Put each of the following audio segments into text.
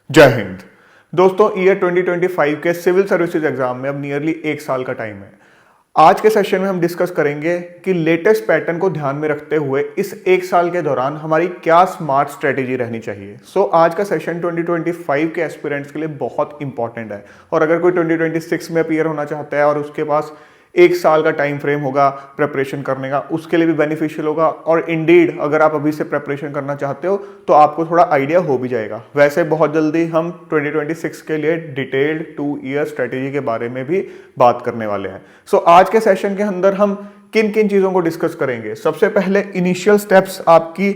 जय हिंद। दोस्तों, ईयर 2025 के सिविल सर्विसेज एग्जाम में अब नियरली 1 साल का टाइम है। आज के सेशन में हम डिस्कस करेंगे कि लेटेस्ट पैटर्न को ध्यान में रखते हुए इस 1 साल के दौरान हमारी क्या स्मार्ट स्ट्रेटेजी रहनी चाहिए। आज का सेशन 2025 के एस्पिरेंट्स के लिए बहुत इंपॉर्टेंट है। और अगर कोई 2026 में अपीयर होना चाहता है और उसके पास 1 साल का टाइम फ्रेम होगा प्रेपरेशन करने का, उसके लिए भी बेनिफिशियल होगा। और इंडीड अगर आप अभी से प्रेपरेशन करना चाहते हो तो आपको थोड़ा आइडिया हो भी जाएगा। वैसे बहुत जल्दी हम 2026 के लिए डिटेल्ड 2 ईयर स्ट्रेटेजी के बारे में भी बात करने वाले हैं। आज के सेशन के अंदर हम किन किन चीज़ों को डिस्कस करेंगे। सबसे पहले इनिशियल स्टेप्स आपकी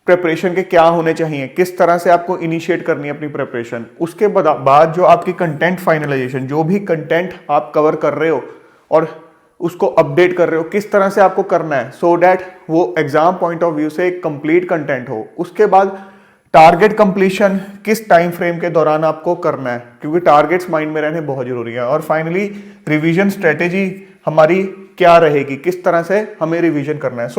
प्रेपरेशन के क्या होने चाहिए, किस तरह से आपको इनिशिएट करनी है अपनी प्रेपरेशन। उसके बाद जो आपकी कंटेंट फाइनलाइजेशन, जो भी कंटेंट आप कवर कर रहे हो और उसको अपडेट कर रहे हो, किस तरह से आपको करना है सो डैट वो एग्जाम पॉइंट ऑफ व्यू से एक कंप्लीट कंटेंट हो। उसके बाद टारगेट कंप्लीशन किस टाइम फ्रेम के दौरान आपको करना है, क्योंकि टारगेट्स माइंड में रहने बहुत जरूरी है। और फाइनली रिवीजन स्ट्रेटेजी हमारी क्या रहेगी, किस तरह से हमें रिवीजन करना है।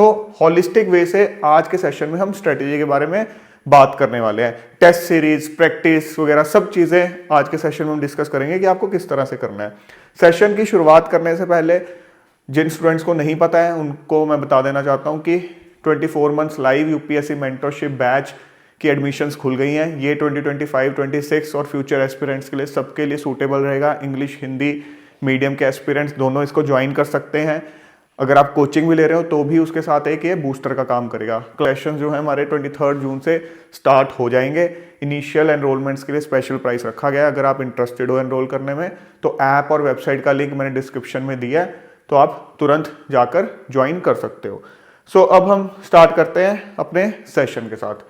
हॉलिस्टिक वे से आज के सेशन में हम स्ट्रेटेजी के बारे में बात करने वाले हैं। टेस्ट सीरीज, प्रैक्टिस वगैरह सब चीजें आज के सेशन में हम डिस्कस करेंगे कि आपको किस तरह से करना है। सेशन की शुरुआत करने से पहले जिन स्टूडेंट्स को नहीं पता है उनको मैं बता देना चाहता हूं कि 24 months live UPSC mentorship batch की एडमिशन्स खुल गई हैं। ये 2025, 26 और फ्यूचर एस्पिरेंट्स के लिए सबके लिए सूटेबल रहेगा। इंग्लिश हिंदी मीडियम के एस्पिरेंट्स दोनों इसको ज्वाइन कर सकते हैं। अगर आप कोचिंग भी ले रहे हो तो भी उसके साथ एक ये बूस्टर का काम करेगा। क्वेश्चन जो है हमारे 23 जून से स्टार्ट हो जाएंगे। इनिशियल एनरोलमेंट्स के लिए स्पेशल प्राइस रखा गया है। अगर आप इंटरेस्टेड हो एनरोल करने में तो ऐप और वेबसाइट का लिंक मैंने डिस्क्रिप्शन में दिया है, तो आप तुरंत जाकर ज्वाइन कर सकते हो। अब हम स्टार्ट करते हैं अपने सेशन के साथ।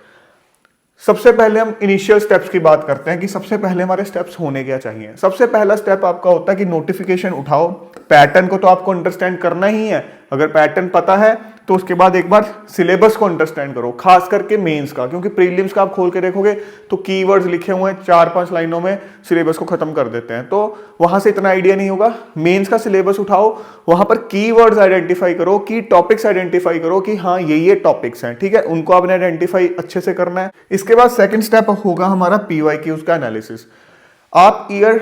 सबसे पहले हम इनिशियल स्टेप्स की बात करते हैं कि सबसे पहले हमारे स्टेप्स होने क्या चाहिए। सबसे पहला स्टेप आपका होता है कि नोटिफिकेशन उठाओ। पैटर्न को तो आपको अंडरस्टैंड करना ही है। अगर पैटर्न पता है तो उसके बाद एक बार सिलेबस को अंडरस्टैंड करो, खास करके मेंस का, क्योंकि प्रीलिम्स का आप खोल के देखोगे तो कीवर्ड्स लिखे हुए हैं 4-5 लाइनों में सिलेबस को खत्म कर देते हैं, तो वहां से इतना आइडिया नहीं होगा। मेंस का सिलेबस उठाओ, वहां पर कीवर्ड्स आइडेंटिफाई करो, की टॉपिक्स आइडेंटिफाई करो कि हाँ ये टॉपिक्स हैं, ठीक है, उनको आपने आइडेंटिफाई अच्छे से करना है। इसके बाद सेकेंड स्टेप होगा हमारा PYQs का एनालिसिस। आप ईयर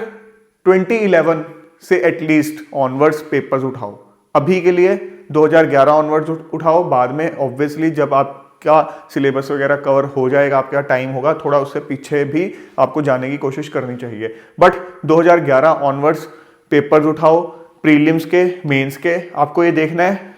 2011 से एटलीस्ट ऑनवर्ड्स पेपर्स उठाओ। अभी के लिए 2011 ऑनवर्ड्स उठाओ, बाद में ऑब्वियसली जब आपका सिलेबस वगैरह कवर हो जाएगा, आपका टाइम होगा, थोड़ा उससे पीछे भी आपको जाने की कोशिश करनी चाहिए। बट 2011 ऑनवर्ड्स पेपर्स उठाओ, प्रीलिम्स के, मेंस के। आपको ये देखना है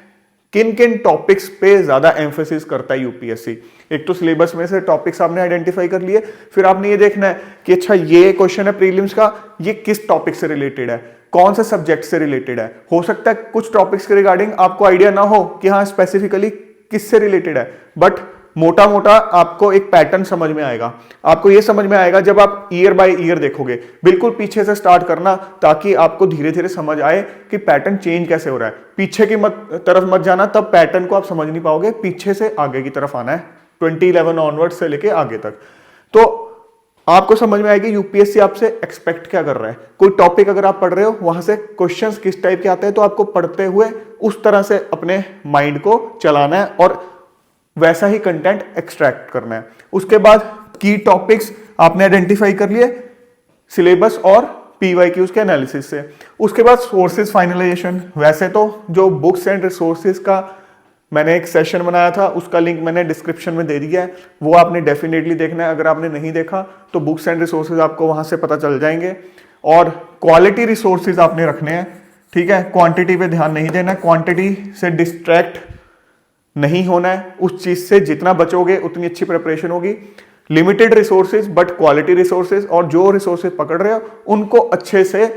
किन किन टॉपिक्स पे ज्यादा एम्फेसिस करता है यूपीएससी। एक तो सिलेबस में से टॉपिक्स आपने आइडेंटिफाई कर लिए, फिर आपने ये देखना है कि अच्छा ये क्वेश्चन है प्रीलिम्स का, ये किस टॉपिक से रिलेटेड है, कौन से सब्जेक्ट से रिलेटेड है। हो सकता है कुछ टॉपिक्स के रिगार्डिंग आपको आइडिया ना हो कि हाँ स्पेसिफिकली किससे रिलेटेड है, बट मोटा मोटा आपको एक पैटर्न समझ में आएगा। आपको यह समझ में आएगा जब आप ईयर बाय ईयर देखोगे। बिल्कुल पीछे से स्टार्ट करना ताकि आपको धीरे धीरे समझ आए कि पैटर्न चेंज कैसे हो रहा है। पीछे की तरफ मत जाना, तब पैटर्न को आप समझ नहीं पाओगे। पीछे से आगे की तरफ आना है, 2011 ऑनवर्ड से लेके आगे तक। तो आपको समझ में आएगी यूपीएससी आपसे एक्सपेक्ट क्या कर रहा है। कोई टॉपिक अगर आप पढ़ रहे हो, वहां से क्वेश्चंस किस टाइप के आते हैं, तो आपको पढ़ते हुए उस तरह से अपने माइंड को चलाना है और वैसा ही कंटेंट एक्सट्रैक्ट करना है। उसके बाद की टॉपिक्स आपने आइडेंटिफाई कर लिए सिलेबस और PYQs के एनालिसिस से। उसके बाद सोर्सेज फाइनलाइजेशन। वैसे तो जो बुक्स एंड रिसोर्सेज का मैंने एक सेशन बनाया था, उसका लिंक मैंने डिस्क्रिप्शन में दे दिया है, वो आपने डेफिनेटली देखना है। अगर आपने नहीं देखा तो बुक्स एंड रिसोर्सेज आपको वहां से पता चल जाएंगे। और क्वालिटी रिसोर्सेज आपने रखने हैं, ठीक है, क्वांटिटी पे ध्यान नहीं देना। क्वांटिटी से डिस्ट्रैक्ट नहीं होना है। उस चीज से जितना बचोगे उतनी अच्छी प्रिपरेशन होगी। Limited resources but quality resources, और जो रिसोर्सेज पकड़ रहे हो उनको अच्छे से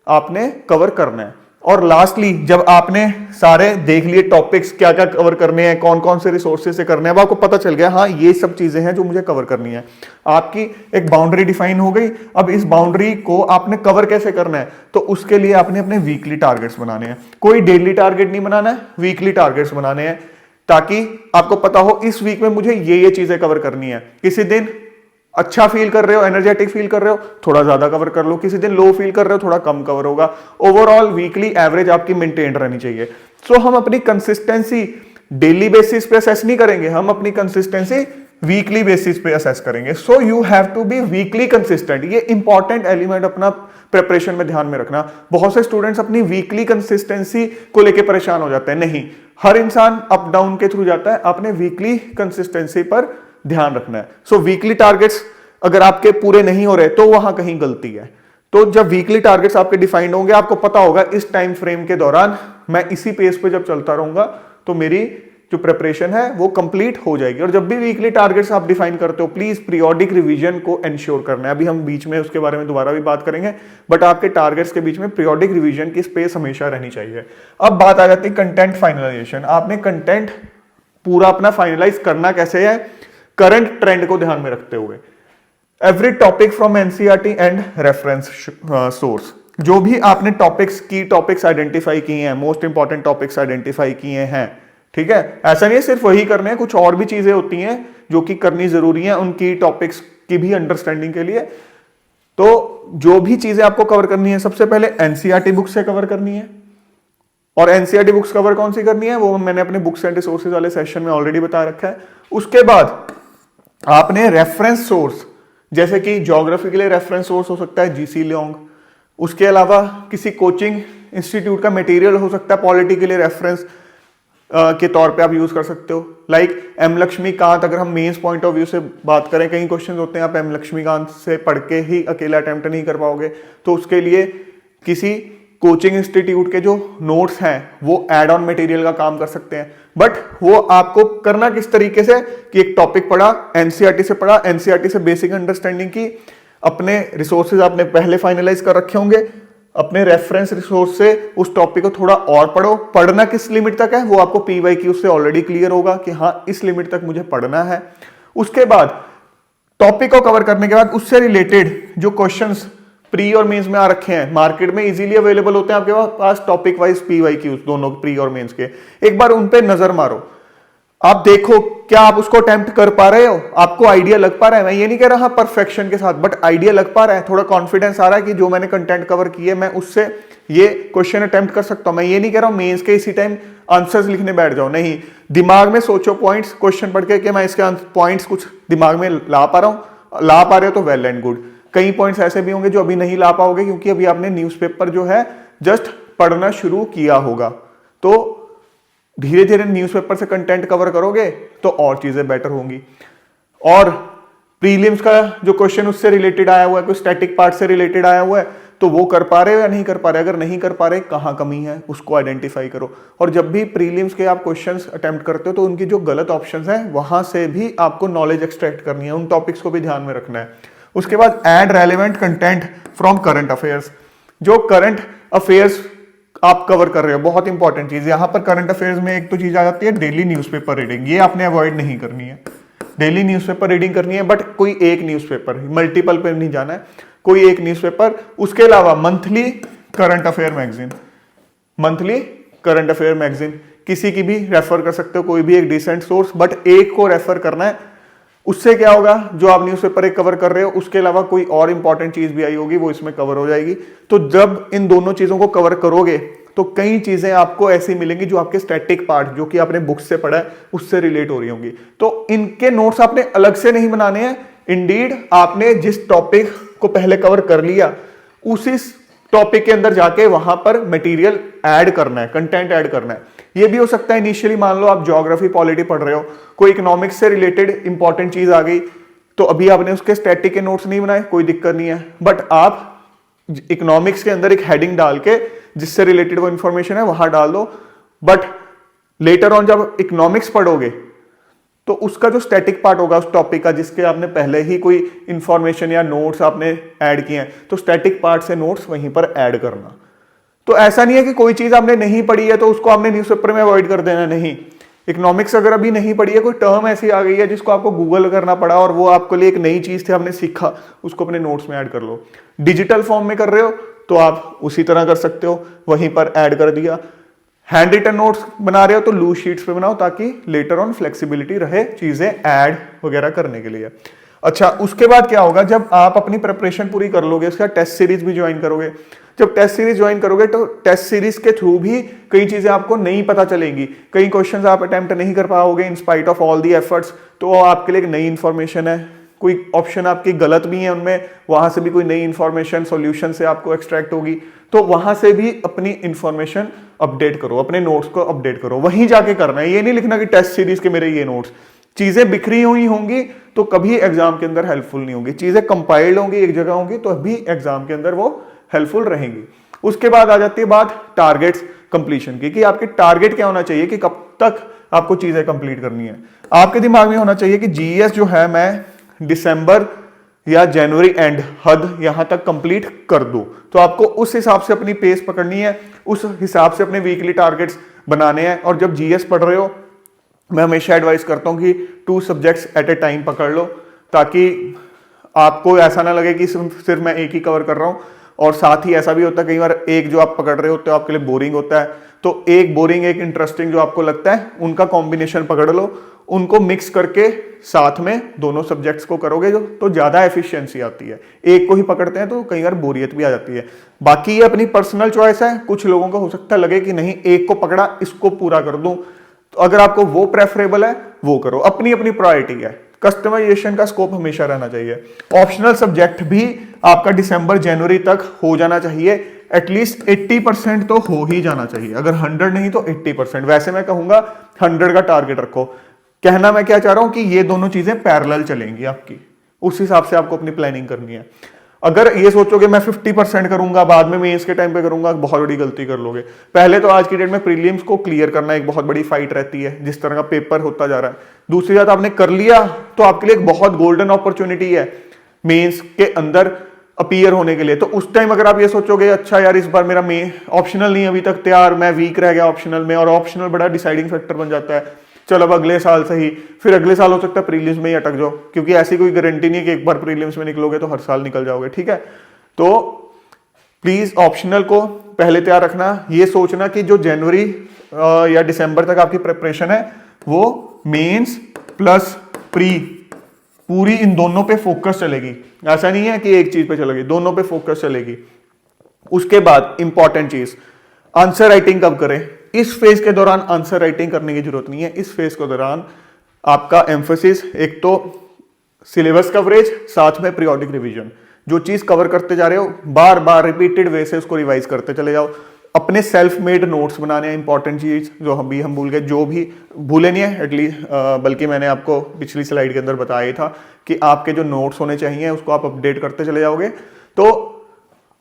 आपने कवर करना है। और लास्टली जब आपने सारे देख लिए टॉपिक्स क्या क्या कवर करने हैं, कौन कौन से रिसोर्सेज से करने हैं, अब आपको पता चल गया हाँ ये सब चीजें हैं जो मुझे कवर करनी है। आपकी एक बाउंड्री डिफाइन हो गई। अब इस बाउंड्री को आपने कवर कैसे करना है, तो उसके लिए आपने अपने वीकली टारगेट्स बनाने हैं। कोई डेली टारगेट नहीं बनाना है, वीकली टारगेट्स बनाने हैं, ताकि आपको पता हो इस वीक में मुझे ये चीजें कवर करनी है। किसी दिन अच्छा फील कर रहे हो, एनर्जेटिक फील कर रहे हो, थोड़ा ज्यादा कवर कर लो। किसी दिन लो फील कर रहे हो, थोड़ा कम कवर होगा। ओवरऑल वीकली एवरेज आपकी मेंटेन रहनी चाहिए। हम अपनी कंसिस्टेंसी डेली बेसिस पे असेस नहीं करेंगे, हम अपनी कंसिस्टेंसी वीकली बेसिस पे असेस करेंगे। So you have to be weekly consistent. ये इंपॉर्टेंट एलिमेंट अपना प्रिपरेशन में ध्यान में रखना। बहुत से स्टूडेंट्स अपनी वीकली कंसिस्टेंसी को लेके परेशान हो जाते हैं। नहीं, हर इंसान अप डाउन के थ्रू जाता है, आपने वीकली कंसिस्टेंसी पर ध्यान रखना है। सो वीकली टारगेट्स अगर आपके पूरे नहीं हो रहे तो वहां कहीं गलती है। तो जब वीकली टारगेट्स आपके डिफाइंड होंगे, आपको पता होगा इस टाइम फ्रेम के दौरान मैं इसी पेस पे जब चलता रहूंगा तो मेरी जो प्रिपरेशन है वो कंप्लीट हो जाएगी। और जब भी वीकली टारगेट्स आप डिफाइन करते हो, प्लीज पीरियोडिक रिवीजन को एंश्योर करना है। अभी हम बीच में उसके बारे में दोबारा भी बात करेंगे, बट आपके टारगेट्स के बीच में पीरियोडिक रिवीजन की स्पेस हमेशा रहनी चाहिए। अब बात आ जाती है कंटेंट फाइनलाइजेशन। आपने कंटेंट पूरा अपना फाइनलाइज करना कैसे है, करंट ट्रेंड को ध्यान में रखते हुए। Every topic from NCERT and reference source. जो भी आपने टॉपिक्स की टॉपिक्स आइडेंटिफाई किए हैं, मोस्ट इंपॉर्टेंट टॉपिक्स आइडेंटिफाई किए हैं, ठीक है, ऐसा नहीं है सिर्फ वही करने हैं, कुछ और भी चीजें होती हैं जो कि करनी जरूरी है उनकी टॉपिक्स की भी अंडरस्टैंडिंग के लिए। तो जो भी चीजें आपको कवर करनी है, सबसे पहले एनसीईआरटी बुक से कवर करनी है। और एनसीईआरटी बुक्स कवर कौन सी करनी है वो मैंने अपने बुक्स एंड रिसोर्सेज वाले सेशन में ऑलरेडी बता रखा है। उसके बाद आपने रेफरेंस सोर्स, जैसे कि ज्योग्राफी के लिए रेफरेंस सोर्स हो सकता है जीसी लियोंग, उसके अलावा किसी कोचिंग इंस्टीट्यूट का मटेरियल हो सकता है पॉलिटी के लिए रेफरेंस के तौर पे आप यूज कर सकते हो। लाइक एम लक्ष्मीकांत, अगर हम मेंस पॉइंट ऑफ व्यू से बात करें, कई क्वेश्चन होते हैं आप एम लक्ष्मीकांत से पढ़ के ही अकेला अटेम्प्ट नहीं कर पाओगे, तो उसके लिए किसी कोचिंग इंस्टीट्यूट के जो नोट्स हैं वो एड ऑन मटेरियल का काम कर सकते हैं। बट वो आपको करना किस तरीके से कि एक टॉपिक पढ़ा, एनसीईआरटी से पढ़ा, एनसीईआरटी से बेसिक अंडरस्टैंडिंग की, अपने रिसोर्सेज आपने पहले फाइनलाइज कर रखे होंगे, अपने रेफरेंस रिसोर्स से उस टॉपिक को थोड़ा और पढ़ो। पढ़ना किस लिमिट तक है वो आपको पीवाईक्यू से ऑलरेडी क्लियर होगा कि हाँ इस लिमिट तक मुझे पढ़ना है। उसके बाद टॉपिक को कवर करने के बाद उससे रिलेटेड जो क्वेश्चंस प्री और मेंस में आ रखे हैं, मार्केट में इजीली अवेलेबल होते हैं आपके पास टॉपिक वाइज पीवाईक्यूज दोनों प्री और मेंस के, एक बार उन पे नजर मारो। आप देखो क्या आप उसको अटेम्प्ट कर पा रहे हो, आपको आइडिया लग पा रहा है। मैं ये नहीं कह रहा परफेक्शन के साथ, बट आइडिया लग पा रहा है, थोड़ा कॉन्फिडेंस आ रहा है कि जो मैंने कंटेंट कवर किए मैं उससे ये क्वेश्चन अटेम्प्ट कर सकता हूं। मैं ये नहीं कह रहा हूं मेंस के इसी टाइम आंसर्स लिखने बैठ जाओ, नहीं, दिमाग में सोचो पॉइंट्स क्वेश्चन पढ़ के कि मैं इसके पॉइंट्स कुछ दिमाग में ला पा रहा हूं, ला पा रहे हो तो वेल एंड गुड। कई पॉइंट्स ऐसे भी होंगे जो अभी नहीं ला पाओगे क्योंकि अभी आपने न्यूज़पेपर जो है जस्ट पढ़ना शुरू किया होगा। तो धीरे धीरे न्यूज़पेपर से कंटेंट कवर करोगे तो और चीजें बेटर होंगी। और प्रीलिम्स का जो क्वेश्चन उससे रिलेटेड आया हुआ है, कोई स्टैटिक पार्ट से रिलेटेड आया हुआ है, तो वो कर पा रहे हो या नहीं कर पा रहे। अगर नहीं कर पा रहे, कहाँ कमी है उसको आइडेंटिफाई करो। और जब भी प्रीलिम्स के आप क्वेश्चंस अटेम्प्ट करते हो तो उनकी जो गलत ऑप्शंस हैं वहां से भी आपको नॉलेज एक्सट्रैक्ट करनी है, उन टॉपिक्स को भी ध्यान में रखना है। उसके बाद add relevant content from current affairs. जो करंट अफेयर्स आप कवर कर रहे हो, बहुत इंपॉर्टेंट चीज यहां पर करंट अफेयर्स में एक तो चीज आ जाती है डेली न्यूज़पेपर रीडिंग, ये आपने अवॉइड नहीं करनी है। डेली न्यूज़पेपर रीडिंग करनी है, बट कोई एक न्यूज़पेपर, मल्टीपल पे नहीं जाना है, कोई एक न्यूज़पेपर। उसके अलावा monthly current affair magazine, monthly current affair magazine किसी की भी रेफर कर सकते हो, कोई भी एक डिसेंट सोर्स, बट एक को रेफर करना है। उससे क्या होगा, जो आप न्यूज़पेपर एक कवर कर रहे हो उसके अलावा कोई और इंपॉर्टेंट चीज भी आई होगी वो इसमें कवर हो जाएगी। तो जब इन दोनों चीजों को कवर करोगे तो कई चीजें आपको ऐसी मिलेंगी जो आपके स्टैटिक पार्ट जो कि आपने बुक से पढ़ा है उससे रिलेट हो रही होंगी। तो इनके नोट्स आपने अलग से नहीं बनाने हैं। इंडीड आपने जिस टॉपिक को पहले कवर कर लिया उसी टॉपिक के अंदर जाके वहां पर मटेरियल ऐड करना है, कंटेंट ऐड करना है। ये भी हो सकता है इनिशियली मान लो आप ज्योग्राफी पॉलिटी पढ़ रहे हो, कोई इकोनॉमिक्स से रिलेटेड इंपॉर्टेंट चीज आ गई तो अभी आपने उसके स्टैटिक के नोट्स नहीं बनाए, कोई दिक्कत नहीं है, बट आप इकोनॉमिक्स के अंदर एक हेडिंग डाल के जिससे रिलेटेड वो इंफॉर्मेशन है वहां डाल दो। बट लेटर ऑन जब इकोनॉमिक्स पढ़ोगे तो उसका जो स्टैटिक पार्ट होगा उस टॉपिक का जिसके आपने पहले ही कोई इंफॉर्मेशन या नोट्स आपने ऐड किए हैं, तो स्टैटिक पार्ट से नोट्स वहीं पर ऐड करना। तो ऐसा नहीं है कि कोई चीज आपने नहीं पढ़ी है तो उसको आपने न्यूज़पेपर में अवॉइड कर देना, नहीं। इकोनॉमिक्स अगर अभी नहीं पढ़ी है, कोई टर्म ऐसी आ गई है जिसको आपको गूगल करना पड़ा और वो आपके लिए एक नई चीज थी, आपने सीखा, उसको अपने नोट्स में ऐड कर लो। डिजिटल फॉर्म में कर रहे हो तो आप उसी तरह कर सकते हो, वहीं पर ऐड कर दिया। हैंड रिटन नोट्स बना रहे हो तो लूज शीट्स पे बनाओ ताकि लेटर ऑन फ्लेक्सिबिलिटी रहे चीजें ऐड वगैरह करने के लिए। अच्छा, उसके बाद क्या होगा, जब आप अपनी प्रिपरेशन पूरी कर लोगे, उसका टेस्ट सीरीज भी ज्वाइन करोगे, जब टेस्ट सीरीज ज्वाइन करोगे तो टेस्ट सीरीज के थ्रू भी कई चीजें आपको नहीं पता चलेंगी, कई क्वेश्चंस आप अटेम्प्ट नहीं कर पाओगे in spite of all the efforts, तो आपके लिए एक नई इंफॉर्मेशन है। कोई ऑप्शन आपकी गलत भी है उनमें, वहां से भी कोई नई इंफॉर्मेशन सॉल्यूशन से आपको एक्सट्रैक्ट होगी, तो वहां से भी अपनी इंफॉर्मेशन अपडेट करो, अपने नोट्स को अपडेट करो, वहीं जाके करना है। ये नहीं लिखना कि टेस्ट सीरीज के मेरे ये नोट्स, चीजें बिखरी हुई होंगी तो कभी एग्जाम के अंदर हेल्पफुल नहीं होंगी, चीजें कंपाइल्ड होंगी एक जगह होंगी तो अभी एग्जाम के अंदर वो हेल्पफुल रहेंगी। उसके बाद आ जाती है बात टारगेट्स कंप्लीशन की, कि आपके टारगेट क्या होना चाहिए, कि कब तक आपको चीजें कंप्लीट करनी है। आपके दिमाग में होना चाहिए कि जीएस जो है मैं दिसंबर या जनवरी एंड हद यहां तक कंप्लीट कर दूं, तो आपको उस हिसाब से अपनी पेस पकड़नी है, उस हिसाब से अपने वीकली टारगेट्स बनाने हैं। और जब जीएस पढ़ रहे हो, मैं हमेशा एडवाइस करता हूं कि 2 सब्जेक्ट्स एट ए टाइम पकड़ लो, ताकि आपको ऐसा ना लगे कि सिर्फ मैं एक ही कवर कर रहा हूं। और साथ ही ऐसा भी होता है कई बार एक जो आप पकड़ रहे होते हो आपके लिए बोरिंग होता है, तो एक बोरिंग एक इंटरेस्टिंग जो आपको लगता है उनका कॉम्बिनेशन पकड़ लो, उनको मिक्स करके साथ में दोनों सब्जेक्ट्स को करोगे जो तो ज्यादा एफिशिएंसी आती है। एक को ही पकड़ते हैं तो कई बार बोरियत भी आ जाती है। बाकी ये अपनी पर्सनल चॉइस है, कुछ लोगों को हो सकता है लगे कि नहीं एक को पकड़ा इसको पूरा कर दूं, तो अगर आपको वो प्रेफरेबल है वो करो, अपनी अपनी प्रायोरिटी है। कस्टमाइजेशन का स्कोप हमेशा रहना चाहिए। ऑप्शनल सब्जेक्ट भी आपका दिसंबर जनवरी तक हो जाना चाहिए, एटलीस्ट 80% तो हो ही जाना चाहिए, अगर 100 नहीं तो 80%। वैसे मैं कहूंगा 100 का टारगेट रखो। कहना मैं क्या चाह रहा हूं कि ये दोनों चीजें पैरेलल चलेंगी आपकी, उस हिसाब से आपको अपनी प्लानिंग करनी है। अगर ये सोचोगे मैं 50% करूंगा बाद में मेंस के टाइम पे करूंगा, बहुत बड़ी गलती कर लोगे। पहले तो आज की डेट में प्रीलिम्स को क्लियर करना एक बहुत बड़ी फाइट रहती है, जिस तरह का पेपर होता जा रहा है। दूसरी बात, आपने कर लिया तो आपके लिए एक बहुत गोल्डन अपॉर्चुनिटी है मेंस के अंदर अपीयर होने के लिए। तो उस टाइम अगर आप ये सोचोगे अच्छा यार इस बार मेरा मेन ऑप्शनल नहीं अभी तक तैयार, मैं वीक रह गया ऑप्शनल में, और ऑप्शनल बड़ा डिसाइडिंग फैक्टर बन जाता है, चलो अब अगले साल से ही, फिर अगले साल हो सकता है प्रीलिम्स में ही अटक जाओ, क्योंकि ऐसी कोई गारंटी नहीं है कि एक बार प्रीलिम्स में निकलोगे तो हर साल निकल जाओगे, ठीक है। तो प्लीज ऑप्शनल को पहले तैयार रखना, ये सोचना कि जो जनवरी या दिसंबर तक आपकी प्रिपरेशन है वो मेंस प्लस प्री पूरी इन दोनों पे फोकस चलेगी। ऐसा नहीं है कि एक चीज पे चलेगी, दोनों पे फोकस चलेगी। उसके बाद इंपॉर्टेंट चीज, आंसर राइटिंग कब करें। इस फेज के दौरान आंसर राइटिंग करने की जरूरत नहीं है। इस फेज के दौरान आपका एम्फोसिस एक तो सिलेबस कवरेज, साथ में पीरियोडिक रिवीजन। जो चीज कवर करते जा रहे हो बार बार रिपीटेड वे से उसको रिवाइज करते चले जाओ। अपने सेल्फ मेड नोट्स बनाने हैं, इंपॉर्टेंट चीज जो हम भूल गए, जो भी भूले नहीं है एटलीस्ट, बल्कि मैंने आपको पिछली स्लाइड के अंदर बताया था कि आपके जो नोट्स होने चाहिए उसको आप अपडेट करते चले जाओगे। तो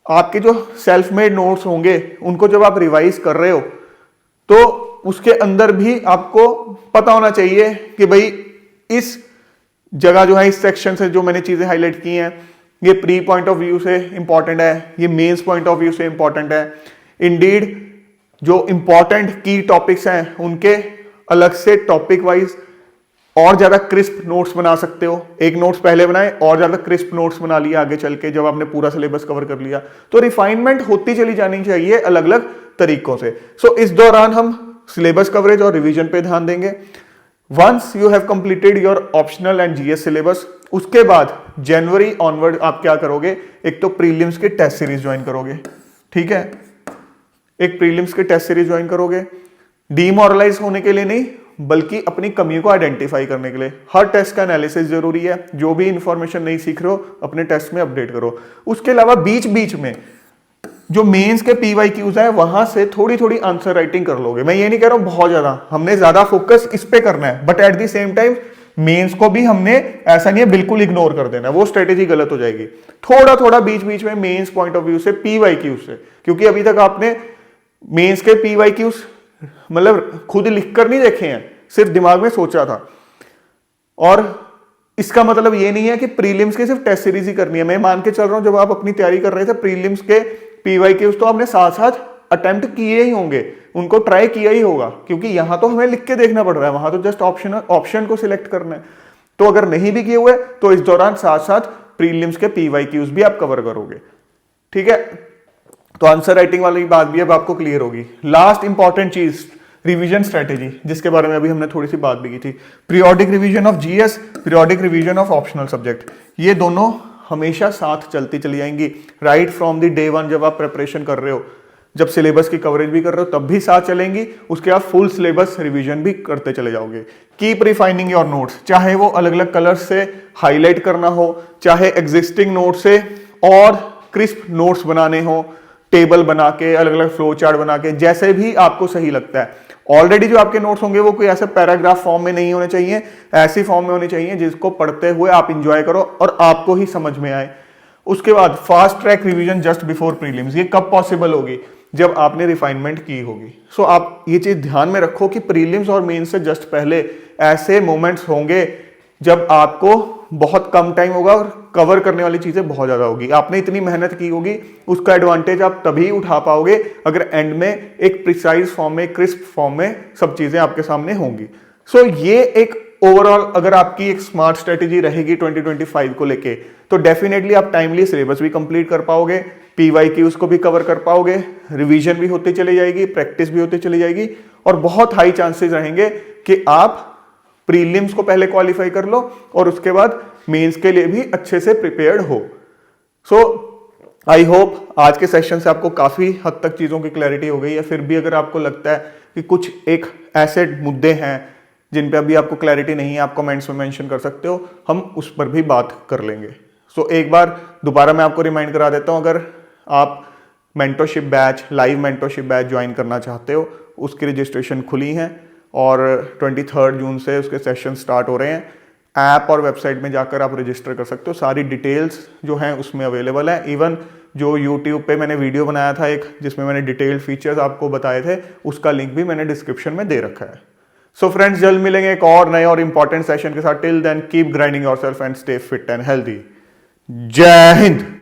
आपके जो सेल्फ मेड नोट्स होंगे उनको जब आप रिवाइज कर रहे हो तो उसके अंदर भी आपको पता होना चाहिए कि भाई इस जगह जो है, इस सेक्शन से जो मैंने चीजें हाईलाइट की हैं, ये प्री पॉइंट ऑफ व्यू से इंपॉर्टेंट है, ये मेंस पॉइंट ऑफ व्यू से इंपॉर्टेंट है। इंडीड जो इंपॉर्टेंट की टॉपिक्स हैं उनके अलग से टॉपिक वाइज और ज्यादा क्रिस्प नोट्स बना सकते हो। एक नोट्स पहले बनाए और ज्यादा क्रिस्प नोट्स बना लिया आगे चल के, जब आपने पूरा सिलेबस कवर कर लिया। तो रिफाइनमेंट होती चली जानी चाहिए अलग अलग तरीकों से। सो इस दौरान हम सिलेबस कवरेज और रिवीजन पे ध्यान देंगे। Once you have completed your optional and GS syllabus, उसके बाद जनवरी ऑनवर्ड आप क्या करोगे, एक तो प्रीलिम्स के टेस्ट सीरीज ज्वाइन करोगे, ठीक है। एक प्रीलिम्स के टेस्ट सीरीज ज्वाइन करोगे, डीमोरलाइज होने के लिए नहीं बल्कि अपनी कमियों को आइडेंटिफाई करने के लिए। हर टेस्ट का एनालिसिस जरूरी है, जो भी इंफॉर्मेशन नहीं सीख रहे हो अपने टेस्ट में अपडेट करो। उसके अलावा बीच बीच में जो मेंस के पीवाईक्यूज है वहां से थोड़ी थोड़ी आंसर राइटिंग कर लोगे। मैं ये नहीं कह रहा हूं बहुत ज्यादा, हमने ज्यादा फोकस इस पे करना है, but at the same time mains को भी हमने ऐसा नहीं है बिल्कुल इग्नोर कर देना, वो स्ट्रेटेजी गलत हो जाएगी। थोड़ा थोड़ा बीच बीच में मेंस पॉइंट ऑफ व्यू से, पीवाईक्यूज से, क्योंकि अभी तक आपने मेंस के पीवाईक्यूज मतलब खुद लिखकर नहीं देखे हैं, सिर्फ दिमाग में सोचा था। और इसका मतलब ये नहीं है कि प्रीलिम्स के सिर्फ टेस्ट सीरीज ही करनी है। मैं मान के चल रहा हूं जब आप अपनी तैयारी कर रहे थे प्रीलिम्स के पीवाईक्यूज तो आपने साथ साथ अटेम्प्ट किए ही होंगे, उनको ट्राई किया ही होगा, क्योंकि यहां तो हमें लिख के देखना पड़ रहा है, वहां तो जस्ट ऑप्शन को सिलेक्ट करना है। तो अगर नहीं भी किए हुए तो इस दौरान साथ साथ प्रीलिम्स के पीवाईक्यूज भी आप कवर करोगे, ठीक है। तो आंसर राइटिंग वाली बात भी अब आपको क्लियर होगी। लास्ट इंपॉर्टेंट चीज, रिवीजन स्ट्रेटेजी, जिसके बारे में अभी हमने थोड़ी सी बात भी की थी। Periodic revision of GS, periodic revision of optional subject, ये दोनों हमेशा साथ चलती चली जाएंगी। Right from the day one जब आप प्रिपरेशन कर रहे हो, जब सिलेबस की कवरेज भी कर रहे हो तब भी साथ चलेंगी, उसके बाद फुल सिलेबस रिवीजन भी करते चले जाओगे। कीप रिफाइनिंग योर नोट्स, चाहे वो अलग अलग कलर्स से हाईलाइट करना हो, चाहे एग्जिस्टिंग नोट से और क्रिस्प नोट्स बनाने हो, टेबल बना के, अलग अलग फ्लो चार्ट बना के, जैसे भी आपको सही लगता है। ऑलरेडी जो आपके नोट्स होंगे वो कोई ऐसे पैराग्राफ फॉर्म में नहीं होने चाहिए, ऐसी फॉर्म में होने चाहिए जिसको पढ़ते हुए आप इंजॉय करो और आपको ही समझ में आए। उसके बाद fast track revision just before prelims, ये कब पॉसिबल होगी? जब आपने रिफाइनमेंट की होगी। सो आप ये चीज ध्यान में रखो कि प्रीलिम्स और मेंस से जस्ट पहले ऐसे मोमेंट्स होंगे जब आपको बहुत कम टाइम होगा और कवर करने वाली चीजें बहुत ज्यादा होगी। आपने इतनी मेहनत की होगी, उसका एडवांटेज आप तभी उठा पाओगे अगर एंड में एक प्रिसाइज फॉर्म में, क्रिस्प फॉर्म में सब चीजें आपके सामने होंगी। सो ये एक ओवरऑल अगर आपकी एक स्मार्ट स्ट्रेटेजी रहेगी 2025 को लेके, तो डेफिनेटली आप टाइमली सिलेबस भी कंप्लीट कर पाओगे, पीवाई की उसको भी कवर कर पाओगे, रिवीजन भी होती चली जाएगी, प्रैक्टिस भी होती चली जाएगी और बहुत हाई चांसेस रहेंगे कि आप प्रीलिम्स को पहले क्वालिफाई कर लो और उसके बाद मेंस के लिए भी अच्छे से प्रिपेयर्ड हो। सो आई होप आज के सेशन से आपको काफी हद तक चीजों की क्लैरिटी हो गई है। फिर भी अगर आपको लगता है कि कुछ एक ऐसे मुद्दे हैं जिन पे अभी आपको क्लैरिटी नहीं है, आप कमेंट्स में मेंशन कर सकते हो, हम उस पर भी बात कर लेंगे। सो एक बार दोबारा मैं आपको रिमाइंड करा देता हूं, अगर आप mentorship batch, live mentorship batch join करना चाहते हो, उसकी रजिस्ट्रेशन खुली है और 23 जून से उसके सेशन स्टार्ट हो रहे हैं। ऐप और वेबसाइट में जाकर आप रजिस्टर कर सकते हो, सारी डिटेल्स जो हैं उसमें अवेलेबल है। इवन जो यूट्यूब पे मैंने वीडियो बनाया था एक, जिसमें मैंने डिटेल्ड फीचर्स आपको बताए थे, उसका लिंक भी मैंने डिस्क्रिप्शन में दे रखा है। सो फ्रेंड्स, जल्द मिलेंगे एक और नए और इंपॉर्टेंट सेशन के साथ। Till then keep grinding yourself and stay fit and healthy. जय हिंद।